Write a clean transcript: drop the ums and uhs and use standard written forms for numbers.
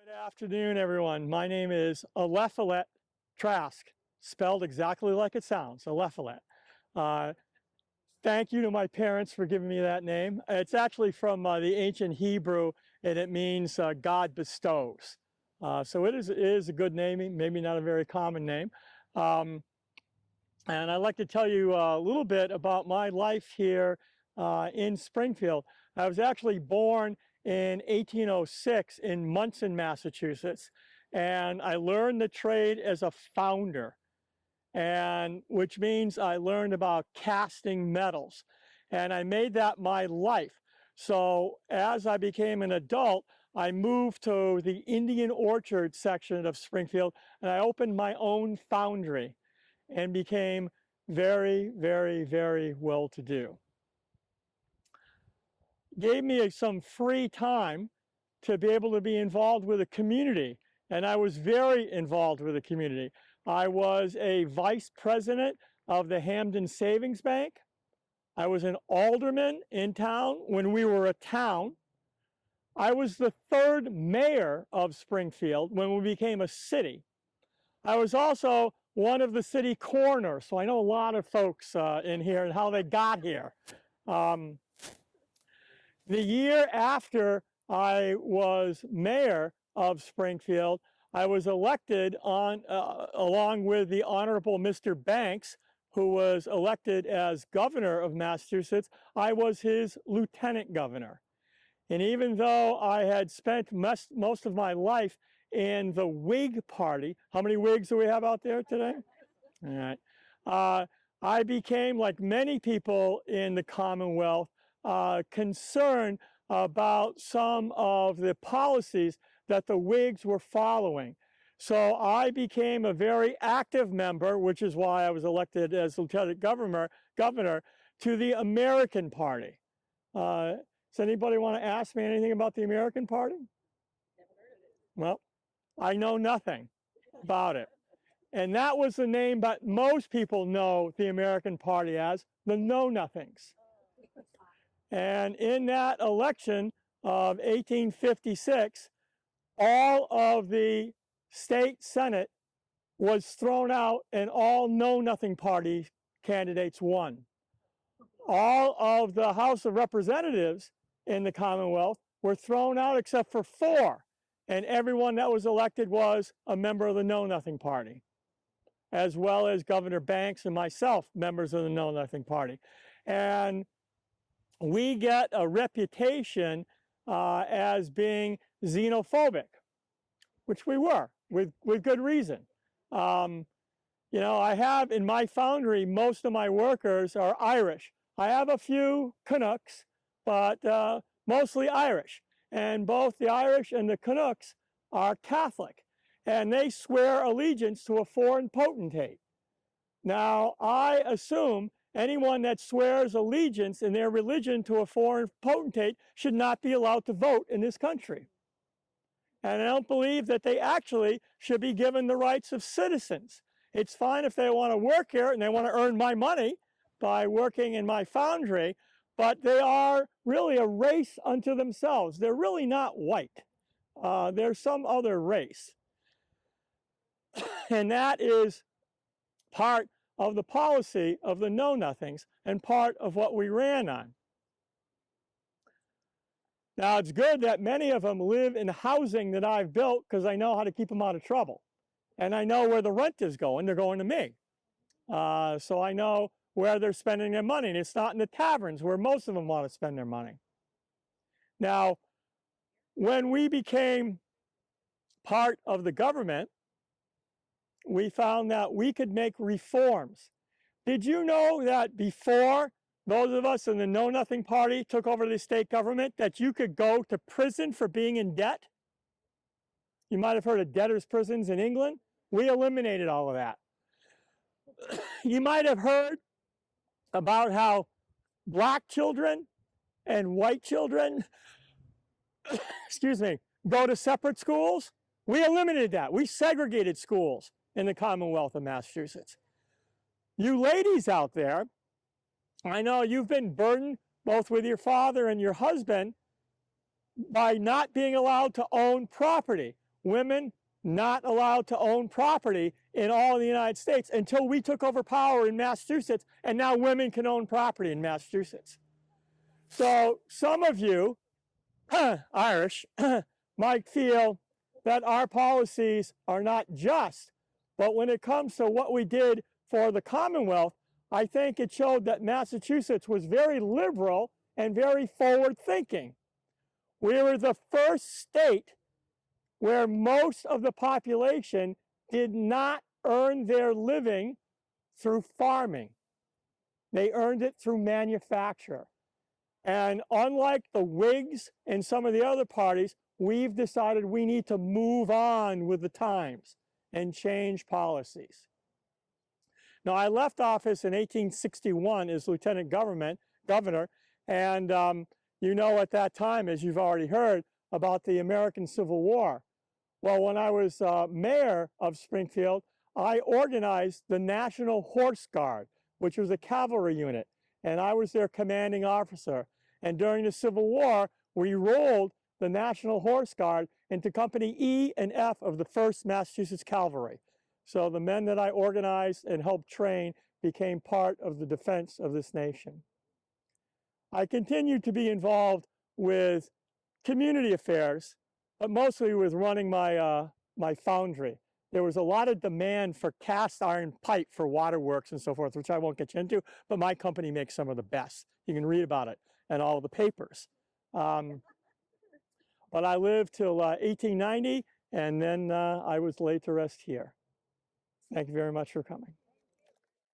Good afternoon, everyone. My name is Eliphalet Trask, spelled exactly like it sounds, Eliphalet. Thank you to my parents for giving me that name. It's actually from the ancient Hebrew, and it means God bestows. So it is a good name, maybe not a very common name. And I'd like to tell you a little bit about my life here in Springfield. I was actually born in 1806 in Munson, Massachusetts, and I learned the trade as a founder, and which means I learned about casting metals, and I made that my life. So as I became an adult, I moved to the Indian Orchard section of Springfield, and I opened my own foundry and became very, very, very well-to-do. Gave me some free time to be able to be involved with the community, and I was very involved with the community. I was a vice president of the Hamden Savings Bank. I was an alderman in town when we were a town. I was the third mayor of Springfield when we became a city. I was also one of the city coroners, so I know a lot of folks in here and how they got here. The year after I was mayor of Springfield, I was elected along with the Honorable Mr. Banks, who was elected as governor of Massachusetts. I was his lieutenant governor. And even though I had spent most of my life in the Whig Party, how many Whigs do we have out there today? All right. I became, like many people in the Commonwealth, concerned about some of the policies that the Whigs were following. So I became a very active member, which is why I was elected as lieutenant governor to the American Party. Does anybody want to ask me anything about the American Party? Never heard of it. Well, I know nothing about it. And that was the name that most people know the American Party as, the Know-Nothings. And in that election of 1856, all of the state Senate was thrown out and all Know-Nothing Party candidates won. All of the House of Representatives in the Commonwealth were thrown out except for 4. And everyone that was elected was a member of the Know-Nothing Party, as well as Governor Banks and myself, members of the Know-Nothing Party. And we get a reputation as being xenophobic, which we were, with good reason. You know, I have in my foundry, most of my workers are Irish. I have a few Canucks, but mostly Irish. And both the Irish and the Canucks are Catholic, and they swear allegiance to a foreign potentate. Now, I assume anyone that swears allegiance in their religion to a foreign potentate should not be allowed to vote in this country. And I don't believe that they actually should be given the rights of citizens. It's fine if they want to work here and they want to earn my money by working in my foundry, but they are really a race unto themselves. They're really not white. They're some other race. And that is part of the policy of the Know-Nothings and part of what we ran on. Now, it's good that many of them live in housing that I've built because I know how to keep them out of trouble. And I know where the rent is going. They're going to me. So I know where they're spending their money. And it's not in the taverns where most of them want to spend their money. Now, when we became part of the government, we found that we could make reforms. Did you know that before those of us in the Know-Nothing Party took over the state government, that you could go to prison for being in debt? You might have heard of debtors' prisons in England. We eliminated all of that. You might have heard about how black children and white children, excuse me, go to separate schools. We eliminated that. We segregated schools in the Commonwealth of Massachusetts. You ladies out there, I know you've been burdened both with your father and your husband by not being allowed to own property. women not allowed to own property in all of the United States until we took over power in Massachusetts, and now women can own property in Massachusetts. So some of you, Irish, might feel that our policies are not just, but when it comes to what we did for the Commonwealth, I think it showed that Massachusetts was very liberal and very forward-thinking. We were the first state where most of the population did not earn their living through farming. They earned it through manufacture. And unlike the Whigs and some of the other parties, we've decided we need to move on with the times and change policies. Now, I left office in 1861 as lieutenant governor, and you know at that time, as you've already heard, about the American Civil War. Well, when I was mayor of Springfield, I organized the National Horse Guard, which was a cavalry unit, and I was their commanding officer. And during the Civil War, we rolled the National Horse Guard into Company E and F of the 1st Massachusetts Cavalry. So the men that I organized and helped train became part of the defense of this nation. I continued to be involved with community affairs, but mostly with running my foundry. There was a lot of demand for cast iron pipe for waterworks and so forth, which I won't get you into, but my company makes some of the best. You can read about it in all the papers. But I lived till 1890, and then I was laid to rest here. Thank you very much for coming.